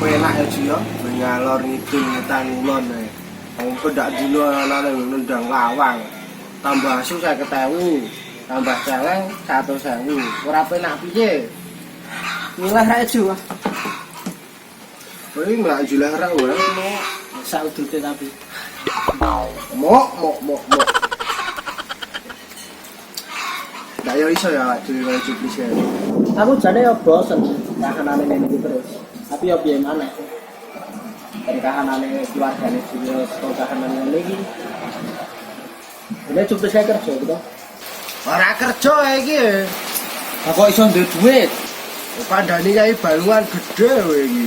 Enak ya Ju ya, ngalor ngidul ngetan ulon ae. Wong pendak dino anane nendang lawang. Tambah asu 50.000, tambah celeng 100.000. Ora penak piye? Milah rek Ju. Kowe nggak julah ra ora mau sak udute tapi. Mok. Ndak yo iso ya dhewe juplis ya. Aku jane yo bosen kahanane ngene iki terus. Tapi yo piye maneh. Dari kahanane keluargane dhewe kok kahanane ngene iki. Ini cukup saya kerja gitu. Ora kerja iki. Lah kok iso duwe duit? Kandhane yai baluan gedhe kowe iki.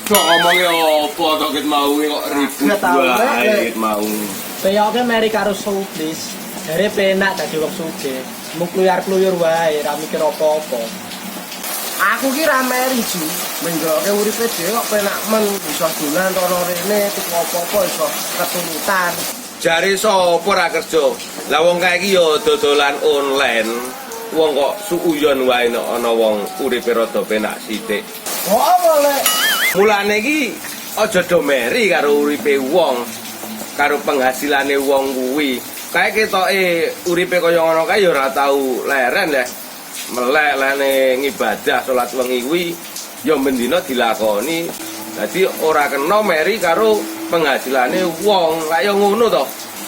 Kok ngomongnya apa to ket mau kok ribut wae ket mau. Peyoke meri karo suplis. Jare penak dadi wong sugih. Mung kluyar-kluyur wae, ra mikir apa-apa. Aku ki ra meri Ju. Menjoke uripe dhewe kok penak men iso dolan rono rene tuku apa-apa iso keturutan. Jare sapa ra kerja? Lah wong kae iki ya dodolan online. Wong kok suuyon wae nek ana wong uripe rada penak sithik. Kok apa lek? Mulane iki aja do meri karo uripe wong, karo penghasilane wong kuwi. Kae ketoke uripe kaya ngono kae ya ora tau leren ya. Melek lene ngibadah salat wengi kuwi ya mendina dilakoni. Dadi ora kena meri karo penghasilane wong. Kaya ngono to.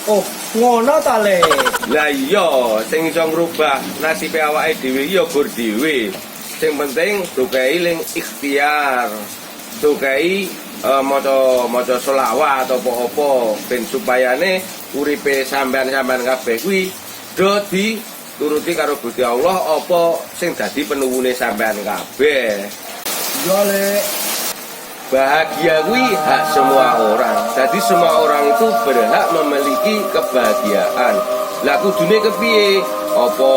Oh, ngono ta le. Lah iya, sing iso ngrubah nasibe awake dhewe ya gur dhewe. Sing penting dokai ling ikhtiar. Dokai maca selawat atau apa-apa ben supayane uripe sampean-sampean kabeh kuwi do dituruti karo Gusti Allah apa sing dadi penuwune sampean kabeh. Yo lek Bahagia kuwi hak semua orang. Jadi semua orang itu berhak memiliki kebahagiaan. Lah kudune kepiye? Apa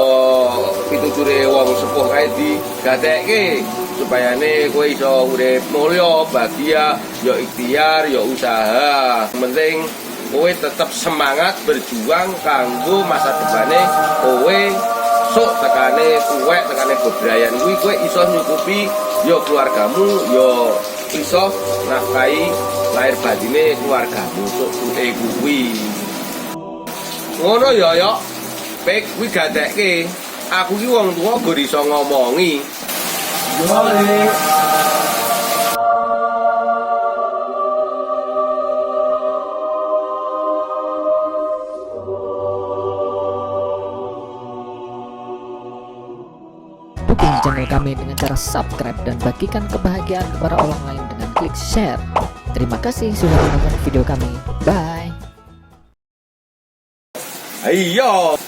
pituture wong sepuh kae digatekke supayane kowe iso urip mulya, bahagia, ya ikhtiar, ya usaha. Penting kowe tetap semangat berjuang kanggo masa depane kowe sok tekane kuwek tekane bebrayan kuwi kowe iso nyukupi ya keluargamu ya iso nafkahi lahir batine keluargamu sok kuwi. Ngono ya yo. Pek kuwi gadekke. Aku ki wong tuwa gur iso ngomongi. yo lek Dukung channel kami dengan cara subscribe dan bagikan kebahagiaan kepada orang lain dengan klik share. Terima kasih sudah menonton video kami. Bye. Ayo.